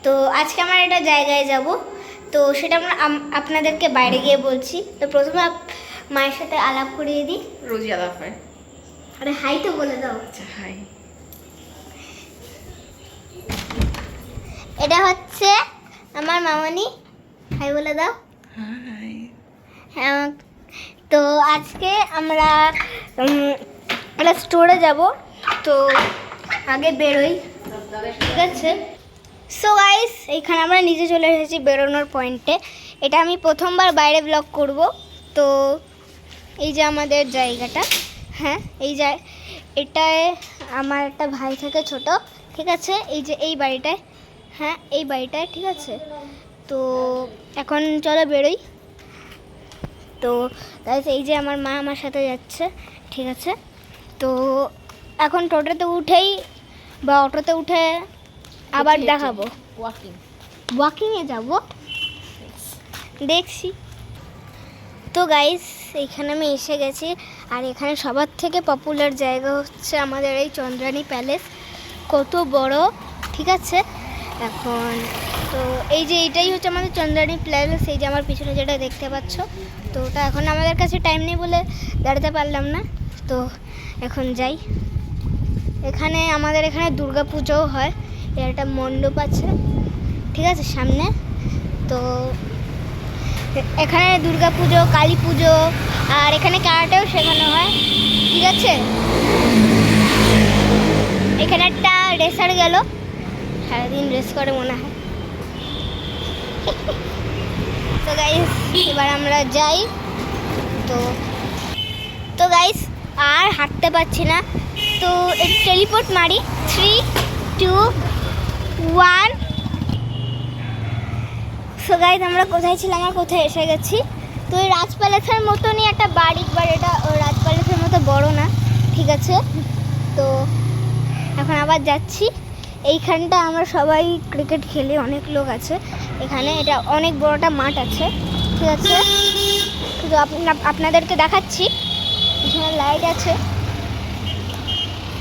তো আজকে আমরা একটা জায়গায় যাব, তো সেটা আমরা আপনাদেরকে বাইরে গিয়ে বলছি। তো প্রথমে মায়ের সাথে আলাপ করিয়ে দিই। রোজই আলাপ হয়। আরে হাই তো বলে দাও। আচ্ছা হাই। এটা হচ্ছে আমার মামনি, হাই বলে দাও। হাই। হ্যাঁ, তো আজকে আমরা একটা স্টোরে যাব, তো আগে বেরোই, ঠিক আছে? সো গাইস, এইখানে আমরা নিজে চলে এসেছি বেরোনোর পয়েন্টে। এটা আমি প্রথমবার বাইরে ব্লগ করব। তো এই যে আমাদের জায়গাটা, হ্যাঁ এটায় আমার একটা ভাই থাকে ছোট, ঠিক আছে? এই যে এই বাড়িটায়, হ্যাঁ এই বাড়িটায়, ঠিক আছে? তো এখন চলো বেরোই। তো গাইস এই যে আমার মা আমার সাথে যাচ্ছে, ঠিক আছে? তো এখন টোটোতে উঠেই বা অটোতে উঠে আবার দেখাবো। ওয়াকিংয়ে যাব, দেখছি। তো গাইস এইখানে আমি এসে গেছি, আর এখানে সবার থেকে পপুলার জায়গা হচ্ছে আমাদের এই চন্দ্রানী প্যালেস। কত বড়, ঠিক আছে? এখন তো এই যে এইটাই হচ্ছে আমাদের চন্দ্রানী প্যালেস। এই যে আমার পিছনে যেটা দেখতে পাচ্ছ, তো ওটা এখন আমাদের কাছে টাইম নেই বলে দাঁড়াতে পারলাম না। তো এখন যাই। এখানে আমাদের এখানে দুর্গা পুজোও হয়, এর একটা মণ্ডপ আছে, ঠিক আছে, সামনে। তো এখানে দুর্গা পুজো, কালী পুজো, আর এখানে ক্যারাটেও শেখানো হয়, ঠিক আছে? এখানে একটা রেসার গেল, সারাদিন রেস করে মনে হয়। তো গাইস এবার আমরা যাই। তো গাইস আর হাঁটতে পারছি না, তো টেলিপোর্ট মারি। 3, 2, 1। সো গাইস আমরা কোথায় ছিলাম আর কোথায় এসে গেছি? তো এই রাজ প্যালেসের মতনই একটা বাড়ি, বাট এটা রাজ প্যালেসের মতো বড় না, ঠিক আছে? তো এখন আবার যাচ্ছি। এইখানটা আমরা সবাই ক্রিকেট খেলি, অনেক লোক আছে এখানে। এটা অনেক বড়টা মাঠ আছে, ঠিক আছে? শুধু আপনাদেরকে দেখাচ্ছি, এখানে লাইট আছে।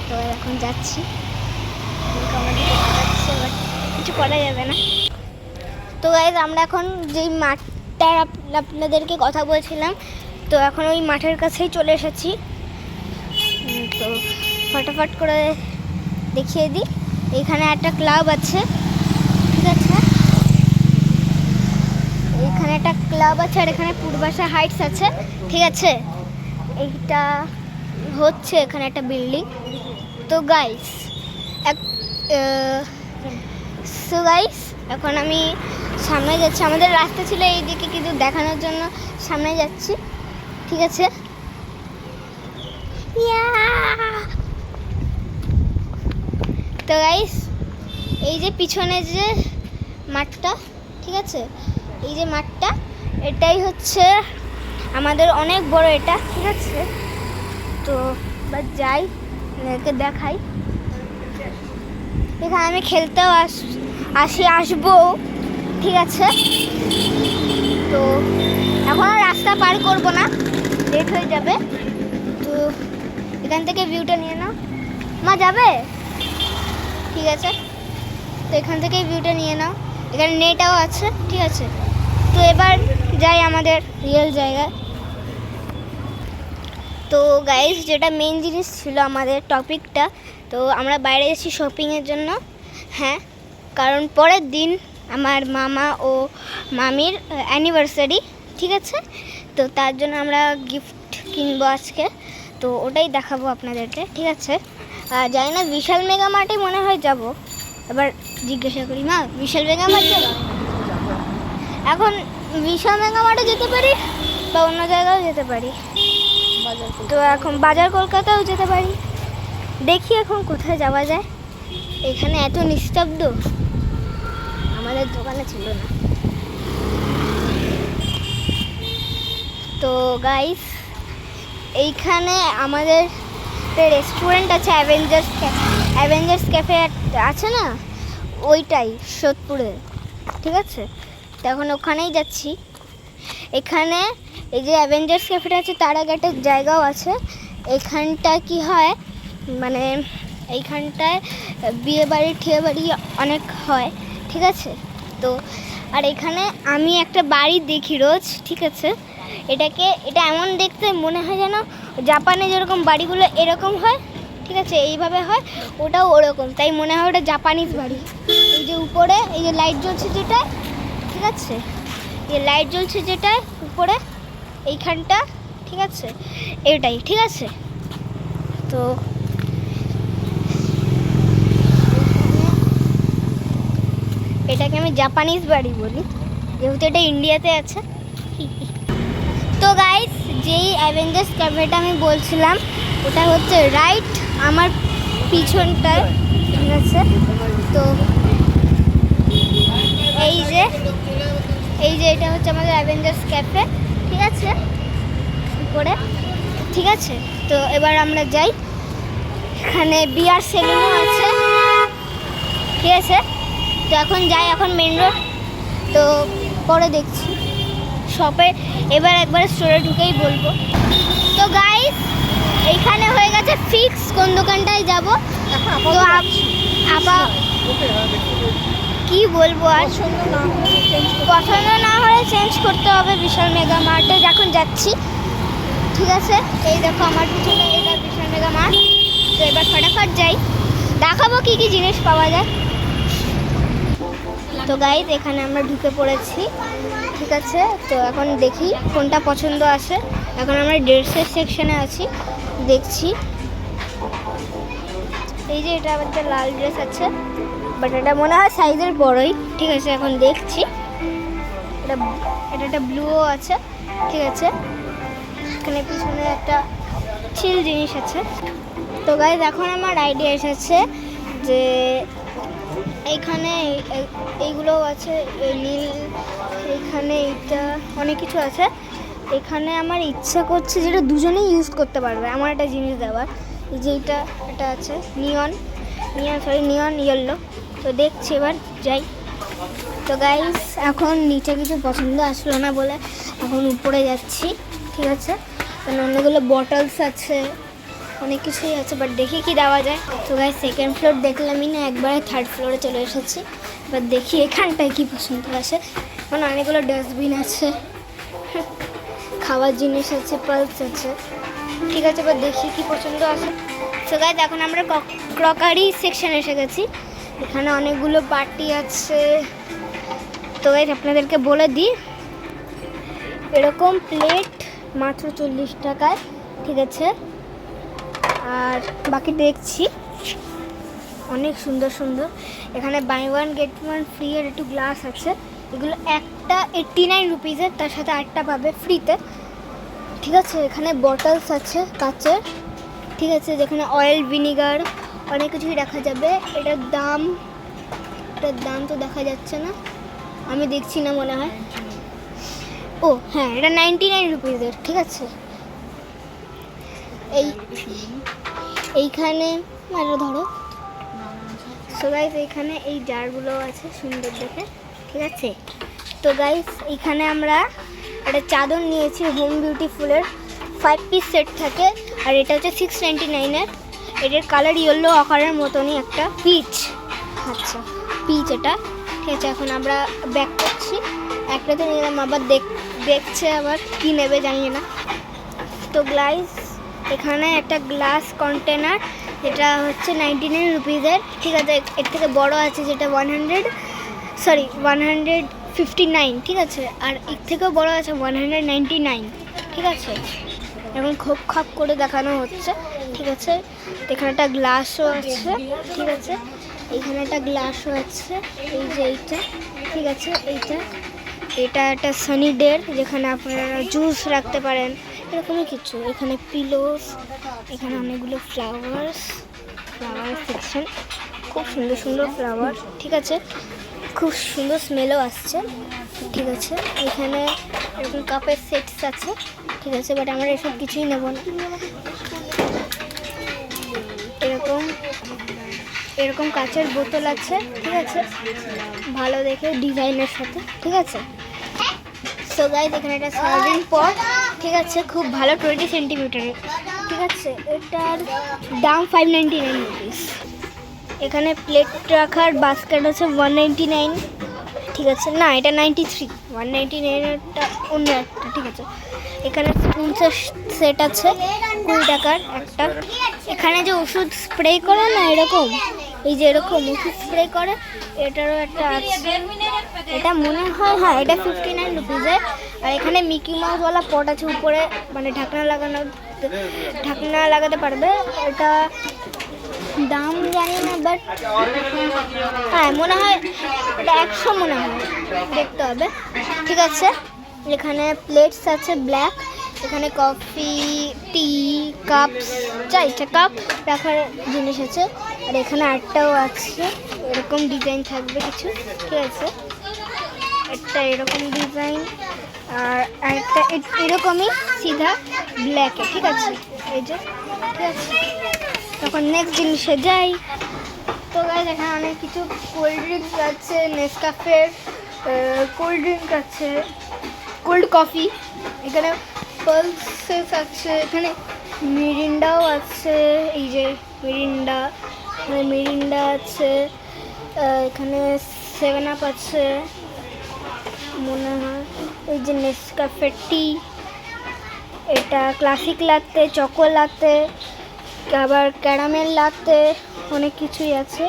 তো এখন যাচ্ছি, কিছু করা যাবে না। তো গাইজ আমরা এখন যেই মাঠটার আপনাদেরকে কথা বলছিলাম, তো এখন ওই মাঠের কাছেই চলে এসেছি। তো ফটাফট করে দেখিয়ে দিই। এইখানে একটা ক্লাব আছে, ঠিক আছে? এইখানে একটা ক্লাব আছে, আর এখানে পূর্বাশা হাইটস আছে, ঠিক আছে? এইটা হচ্ছে এখানে একটা বিল্ডিং। তো গাইস এখন আমি সামনে যাচ্ছি। আমাদের রাস্তা ছিল এইদিকে, কিন্তু দেখানোর জন্য সামনে যাচ্ছি, ঠিক আছে? তো গাইস এই যে পিছনে যে মাঠটা, ঠিক আছে, এই যে মাঠটা, এটাই হচ্ছে আমাদের অনেক বড় এটা, ঠিক আছে? তো বা যাই, একে দেখাই। এখানে আমি খেলতেও আসবো, ঠিক আছে? তো এখন আর রাস্তা পার করবো না, লেট হয়ে যাবে। তো এখান থেকে ভিউটা নিয়ে নাও। মা যাবে? ঠিক আছে, তো এখান থেকেই ভিউটা নিয়ে নাও। এখানে নেটও আছে, ঠিক আছে? তো এবার যাই আমাদের রিয়েল জায়গায়। তো গাইস যেটা মেন জিনিস ছিল আমাদের টপিকটা, তো আমরা বাইরে যাচ্ছি শপিংয়ের জন্য, হ্যাঁ, কারণ পরের দিন আমার মামা ও মামির অ্যানিভার্সারি, ঠিক আছে? তো তার জন্য আমরা গিফট কিনবো আজকে, তো ওটাই দেখাবো আপনাদেরকে, ঠিক আছে? জানি না, বিশাল মেগা মার্টে মনে হয় যাব। এবার জিজ্ঞাসা করি, মা বিশাল মেগা মার্ট যাবো? এখন বিশাল মেগা মার্টে যেতে পারি বা অন্য জায়গাও যেতে পারি। তো এখন বাজার কলকাতাও যেতে পারি। দেখি এখন কোথায় যাওয়া যায়। এখানে এত নিস্তব্ধ, আমাদের দোকানে ছিল না। তো গাইস এইখানে আমাদের রেস্টুরেন্ট আছে, অ্যাভেঞ্জার্স ক্যাফে আছে না, ওইটাই সোদপুরে, ঠিক আছে? তো এখন ওখানেই যাচ্ছি। এখানে এই যে অ্যাভেঞ্জার্স ক্যাফেটা আছে, তার আগে একটা জায়গাও আছে। এখানটা কি হয়, মানে এইখানটায় বিয়ে বাড়ি ঠিয়ে বাড়ি অনেক হয়, ঠিক আছে। তো আর এখানে আমি একটা বাড়ি দেখি রোজ, ঠিক আছে। এটা এমন দেখতে মনে হয় যেন জাপানে যেরকম বাড়িগুলো এরকম হয়, ঠিক আছে, এইভাবে হয়, ওটাও ওরকম, তাই মনে হয় ওটা জাপানিজ বাড়ি। এই যে উপরে এই যে লাইট জ্বলছে যেটা, ঠিক আছে, এই লাইট জ্বলছে যেটা উপরে এইখানটা, ঠিক আছে, এটাই, ঠিক আছে। তো এটাকে আমি জাপানিজ বাড়ি বলি, যেহেতু এটা ইন্ডিয়াতে আছে। তো গাইস, যেই অ্যাভেঞ্জার্স ক্যাফেটা আমি বলছিলাম ওটা হচ্ছে রাইট আমার পিছনটায়, ঠিক আছে। তো এই যে এটা হচ্ছে আমাদের অ্যাভেঞ্জার্স ক্যাফে, ঠিক আছে, উপরে, ঠিক আছে। তো এবার আমরা যাই, এখানে বিয়ার সেলুনও আছে, ঠিক আছে। তো এখন যাই, এখন মেন রোড, তো পরে দেখছি শপে, এবার একবার স্টোরে ঢুকেই বলবো। তো গাইস, এইখানে হয়ে গেছে ফিক্স কোন দোকানটায় যাব। তো আবার কি বলবো, আর পছন্দ না হলে চেঞ্জ করতে হবে। বিশাল মেগা মার্টে যখন যাচ্ছি, ঠিক আছে, এই দেখো আমার পিছনে এটা বিশাল মেগা মার্ট। তো এবার ফটাফট যাই, দেখাবো কি কি জিনিস পাওয়া যায়। তো গাইস, এখানে আমরা ঢুকে পড়েছি, ঠিক আছে। তো এখন দেখি কোনটা পছন্দ আসে। এখন আমরা ড্রেসের সেকশনে আছি, দেখছি। এই যে এটা আমাদের লাল ড্রেস আছে, বাট এটা মনে হয় সাইজের বড়ই, ঠিক আছে। এখন দেখছি, এটা একটা ব্লুও আছে, ঠিক আছে। এখানে পিছনে একটা চিল জিনিস আছে। তো গাইস, এখন আমার আইডিয়া এসেছে যে এইখানে এইগুলো আছে, নীল, এখানে এইটা অনেক কিছু আছে। এখানে আমার ইচ্ছা করছে যেটা দুজনেই ইউজ করতে পারবে, আমার একটা জিনিস দেওয়ার। এই যে এটা আছে নিয়ন ইয়েলো। তো দেখছি, এবার যাই। তো গাইস, এখন নিচে কিছু পছন্দ আসলো না বলে এখন উপরে যাচ্ছি, ঠিক আছে। কারণ অনেকগুলো বটলস আছে, অনেক কিছুই আছে, বাট দেখি কি দেওয়া যায়। তো গাইস, সেকেন্ড ফ্লোর দেখলামই না, একবারে থার্ড ফ্লোরে চলে এসেছি। এবার দেখি এখানটায় কি পছন্দ আসে। মানে অনেকগুলো ডাস্টবিন আছে, খাওয়ার জিনিস আছে, পালস আছে, ঠিক আছে। এবার দেখি কি পছন্দ আসে। তো গাইস, এখন আমরা ক্রকারি সেকশন এসে গেছি। এখানে অনেকগুলো বাটি আছে। তো গাইস, আপনাদেরকে বলে দিই, এরকম প্লেট মাত্র 40 টাকায়, ঠিক আছে। আর বাকি দেখছি অনেক সুন্দর সুন্দর। এখানে buy one get one free এর একটু গ্লাস আছে। এগুলো একটা 89 রুপিসের, তার সাথে আটটা পাবে ফ্রিতে, ঠিক আছে। এখানে বটলস আছে কাচের, ঠিক আছে, যেখানে অয়েল, ভিনিগার অনেক কিছুই রাখা যাবে। এটার দাম তো দেখা যাচ্ছে না, আমি দেখছি না মনে হয়। ও হ্যাঁ, এটা 99 রুপিসের, ঠিক আছে। এইখানে এটা ধরো। সো গাইস, এইখানে এই জারগুলো আছে সুন্দর দেখে, ঠিক আছে। তো গাইস, এইখানে আমরা একটা চাদর নিয়েছি হোম বিউটিফুলের, 5 পিস সেট থাকে, আর এটা হচ্ছে 699-এর। এটার কালার ইয়েলো আকারের মতনই একটা পিচ, আচ্ছা পিচ এটা, ঠিক আছে। এখন আমরা ব্যাক করছি, একটা তো নিলাম, আবার দেখছে আবার কি নেবে জানি না। তো গাইস, এখানে একটা গ্লাস কন্টেনার, এটা হচ্ছে 99 রুপিসের, ঠিক আছে। এর থেকে বড় আছে যেটা 159, ঠিক আছে। আর এর থেকেও বড় আছে 199, ঠিক আছে। এখন খোপ খাপ করে দেখানো হচ্ছে, ঠিক আছে। এখানে একটা গ্লাসও আছে, ঠিক আছে। এখানে একটা গ্লাসও আছে, এই যে এইটা, ঠিক আছে। এটা একটা সানি ডের, যেখানে আপনারা জুস রাখতে পারেন, এরকমই কিছু। এখানে পিলোস, এখানে অনেকগুলো ফ্লাওয়ার সেকশন, খুব সুন্দর সুন্দর ফ্লাওয়ার, ঠিক আছে। খুব সুন্দর স্মেলও আসছে, ঠিক আছে। এখানে এরকম কাপের সেটস আছে, ঠিক আছে, বাট আমরা এসব কিছুই নেব না। এরকম কাচের বোতল আছে, ঠিক আছে, ভালো দেখে ডিজাইনের সাথে, ঠিক আছে। সো গাইস, এখানে একটা সার্ভিং পট, ঠিক আছে, খুব ভালো, 20 সেন্টিমিটারের, ঠিক আছে। এটার দাম 599 রুপিস। এখানে প্লেট রাখার বাস্কেট আছে 199, ঠিক আছে, না এটা 93, 199-এরটা অন্য একটা, ঠিক আছে। এখানে স্পুনসের সেট আছে 20 টাকার একটা। এখানে যে ওষুধ স্প্রে করে না এরকম, এই যে এরকম ওষুধ স্প্রে করে, এটারও একটা আছে। এটা মনে হয়, হ্যাঁ এটা 59 রুপিজের। আর এখানে মিকি মাউসওয়ালা পট আছে উপরে, মানে ঢাকনা লাগাতে পারবে। এটা দাম জানি না, বাট হ্যাঁ মনে হয় এটা 100 মনে হয়, দেখতে হবে, ঠিক আছে। এখানে প্লেটস আছে ব্ল্যাক। এখানে কফি, টি, কাপস, চাইটা কাপ রাখার জিনিস আছে। আর এখানে আরটাও আছে, এরকম ডিজাইন থাকবে কিছু, ঠিক আছে। একটা এরকম ডিজাইন আর একটা এরকমই সিধা ব্ল্যাকে, ঠিক আছে, এই যে, ঠিক আছে। তখন নেক্সট জিনিসে যাই। তো গাইস এখানে অনেক কিছু কোল্ড ড্রিঙ্কস আছে, নেসকাফের কোল্ড ড্রিঙ্ক আছে, কোল্ড কফি, এখানে পালসেস আছে, এখানে মিরিন্ডাও আছে, এই যে মিরিন্ডা আছে, এখানে 7 আপ আছে মনে হয়, এই যে নেসকাফে টি, এটা ক্লাসিক লাতে, চকো লাতে, আবার ক্যারামেল লাতে, অনেক কিছুই আছে।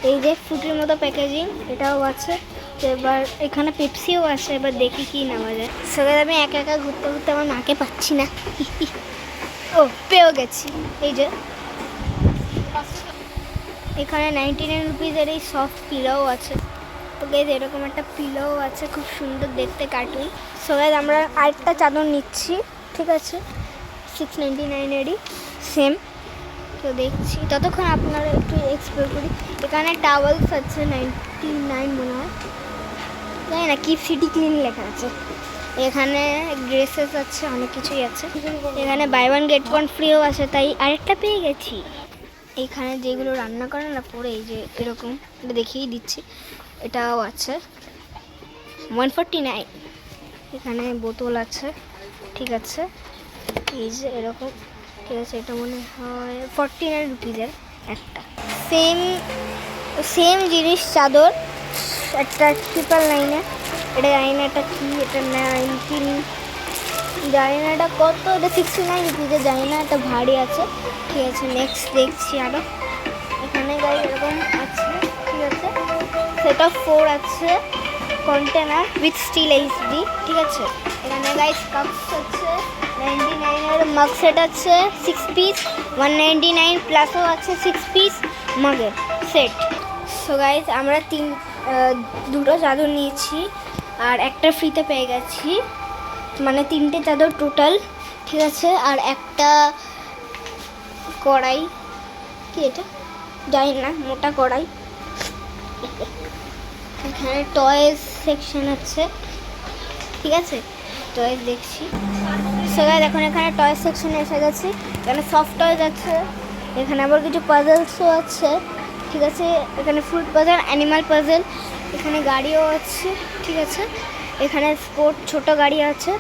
এই যে ফ্রুটির মতো প্যাকেজিং, এটাও আছে। তো এবার এখানে পেপসিও আছে, এবার দেখি কি নেওয়া যায়। সবাই আমি একা একা ঘুরতে ঘুরতে আমার মাকে পাচ্ছি না। ও পেয়েও গেছি, এই যে এখানে 99 রুপিজের এই সফট পিলোও আছে। তো গাইস এরকম একটা পিলোও আছে, খুব সুন্দর দেখতে, কার্টুন। সো গাইস আমরা আরেকটা চাদর নিচ্ছি, ঠিক আছে, 699-এরই সেম। তো দেখছি, ততক্ষণ আপনারা একটু এক্সপ্লোর করি। এখানে টাওয়েলস আছে 99 মনে হয়, জানি না, কিপ সিটি ক্লিন লেখা আছে। এখানে ড্রেসেস আছে, অনেক কিছুই আছে। এখানে বাই ওয়ান গেট ওয়ান ফ্রিও আছে, তাই আরেকটা পেয়ে গেছি। এখানে যেগুলো রান্না করে না পরে, এই যে এরকম, এটা দেখিয়েই দিচ্ছি, এটাও আছে 149। এখানে বোতল আছে, ঠিক আছে, এই যে এরকম, ঠিক আছে। এটা মনে হয় 49 রুপিজের একটা। সেম জিনিস চাদর, একটা 999-এ, এটা জানি না এটা কি, এটা 19, জানি না এটা কত, এটা 69 রুপিজের, জানি না, এটা ভারী আছে, ঠিক আছে। নেক্সট দেখছি আরও, এখানে গাইস এরকম আছে, ঠিক আছে। সেট অফ 4 আছে, কন্টেনার উইথ স্টিল এইচডি, ঠিক আছে। এখানে গাইস কাপস আছে 99-এর, মাগ সেট আছে 6 পিস 199, প্লাসও আছে 6 পিস মাগের সেট। সো গাইস আমরা দুটো চাদর নিয়েছি আর একটা ফ্রিতে পেয়ে গেছি, মানে 3টে চাদর টোটাল, ঠিক আছে। আর একটা কড়াই, কি এটা জানি না, মোটা কড়াই। এখানে টয়েস সেকশন আছে, ঠিক আছে, টয়েস দেখছি। সো গাইস এখন এখানে টয়েস সেকশনে এসে গেছি। এখানে সফট টয়েস আছে, এখানে আবার কিছু পাজলসও আছে, ঠিক আছে। এখানে ফ্রুট পাজল, অ্যানিমাল পাজল, এখানে গাড়িও আছে, ঠিক আছে। এখানে স্পোর্ট ছোট গাড়ি আছে,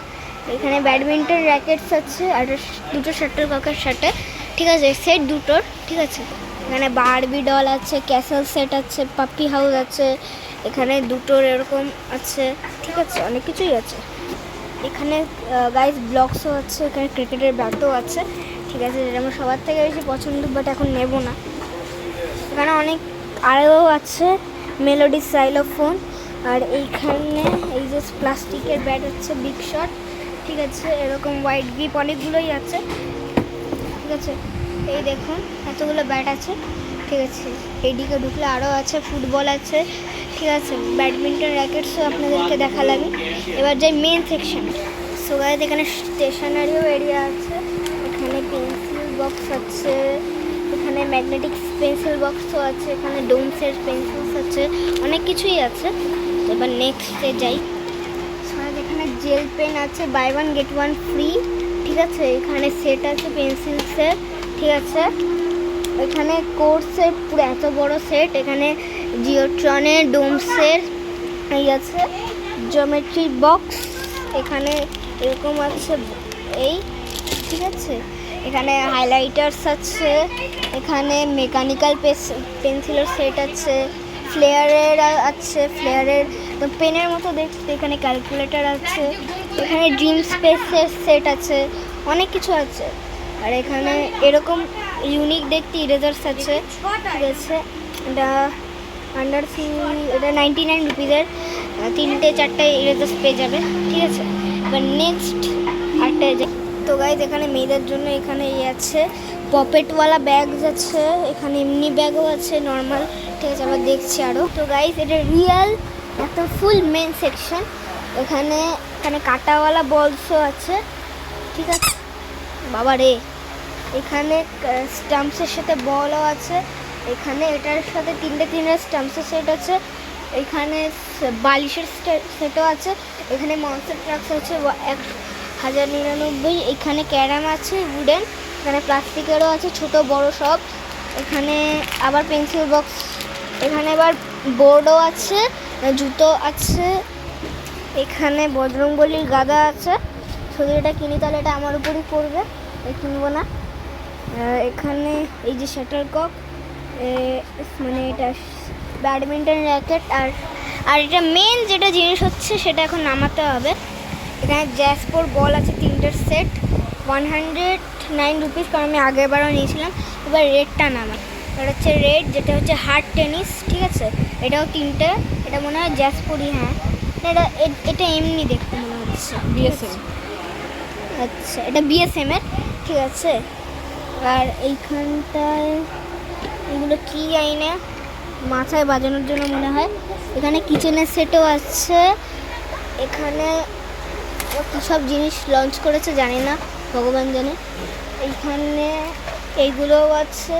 এখানে ব্যাডমিন্টন র্যাকেটস আছে, আর দুটো শাটল ককের সাথে, ঠিক আছে, সেট দুটোর, ঠিক আছে। এখানে বারবি ডল আছে, ক্যাসেল সেট আছে, পাপি হাউস আছে, এখানে দুটোর এরকম আছে, ঠিক আছে, অনেক কিছুই আছে। এখানে গাইস ব্লকসও আছে, এখানে ক্রিকেটের ব্যাটও আছে, ঠিক আছে, যেটা আমার সবার থেকে বেশি পছন্দ, বাট এখন নেব না। এখানে অনেক আরও আছে, মেলোডি সাইলোফোন, আর এইখানে এই যে প্লাস্টিকের ব্যাট হচ্ছে বিগ শট, ঠিক আছে, এরকম হোয়াইট গ্রিপ অনেকগুলোই আছে, ঠিক আছে। এই দেখুন এতগুলো ব্যাট আছে, ঠিক আছে। এইদিকে ঢুকলে আরও আছে, ফুটবল আছে, ঠিক আছে, ব্যাডমিন্টন র্যাকেটসও আপনাদেরকে দেখালাম। এবার যাই মেন সেকশন। সো গাইস এখানে স্টেশনারিও এরিয়া আছে, এখানে পেন্সিল বক্স আছে, এখানে ম্যাগনেটিক পেন্সিল বক্সও আছে, এখানে ডোমসের পেন্সিলস আছে, অনেক কিছুই আছে। এবার নেক্সটে যাই। এখানে জেল পেন আছে, buy one get one free, ঠিক আছে। এখানে সেট আছে পেন্সিলসের, ঠিক আছে। এখানে কোর্সের পুরো এত বড় সেট, এখানে জিওট্রনের, ডোমসের এই আছে, জিওমেট্রি বক্স, এখানে এরকম আছে এই, ঠিক আছে। এখানে হাইলাইটার্স আছে, এখানে মেকানিক্যাল পেন্সিলের সেট আছে, ফ্লেয়ারের আছে, ফ্লেয়ারের পেনের মতো দেখতে। এখানে ক্যালকুলেটর আছে, এখানে ড্রিম স্পেসের সেট আছে, অনেক কিছু আছে। আর এখানে এরকম ইউনিক দেখতে ইরেজার্স আছে, ঠিক আছে। এটা আন্ডার এটা 99 রুপিসের 3-4টে ইরেজার্স পেয়ে যাবে, ঠিক আছে। এবার নেক্সট আরেকটা। তো গাইজ এখানে মেয়েদের জন্য এখানে আছে পপেটওয়ালা ব্যাগস আছে, এখানে এমনি ব্যাগও আছে নর্মাল, ঠিক আছে। আবার দেখছি আরও। তো গাইজ এটা রিয়েল একটা ফুল মেন সেকশন। এখানে এখানে কাটাওয়ালা বলসও আছে, ঠিক আছে। বাবা রে, এখানে স্টাম্পসের সাথে বলও আছে, এখানে এটার সাথে 3টে স্টাম্পসের সেট আছে, এখানে বালিশের সেটও আছে, এখানে মনস্টার ট্রাকস আছে 1099। এখানে ক্যারাম আছে উডেন, এখানে প্লাস্টিকেরও আছে ছোট বড় সব। এখানে আবার পেন্সিল বক্স, এখানে আবার বোর্ডও আছে, জুতো আছে, এখানে বজরংবলীর গাদা আছে। যদি এটা কিনি তাহলে এটা আমার উপরই পড়বে, কিনবো না। এখানে এই যে শাটারকক, মানে এটা ব্যাডমিন্টন র্যাকেট। আর এটা মেন যেটা জিনিস হচ্ছে সেটা এখন নামাতে হবে। এখানে জ্যাসপোর বল আছে 3টের সেট, 109 রুপিস, কারণ আমি আগেরবারও নিয়েছিলাম। এবার রেডটা নামাই। এটা হচ্ছে রেড, যেটা হচ্ছে হার্ড টেনিস, ঠিক আছে। এটাও 3টে, এটা মনে হয় জ্যাসপোরই, হ্যাঁ। এটা এমনি দেখতে মনে হচ্ছে বিএসএম, আচ্ছা এটা বিএসএমের, ঠিক আছে। আর এইখানটায় এগুলো কি আইনে মাথায় বাজানোর জন্য মনে হয়। এখানে কিচেনের সেটও আছে, এখানে কী সব জিনিস লঞ্চ করেছে জানি না, ভগবান জানে। এইখানে এইগুলোও আছে,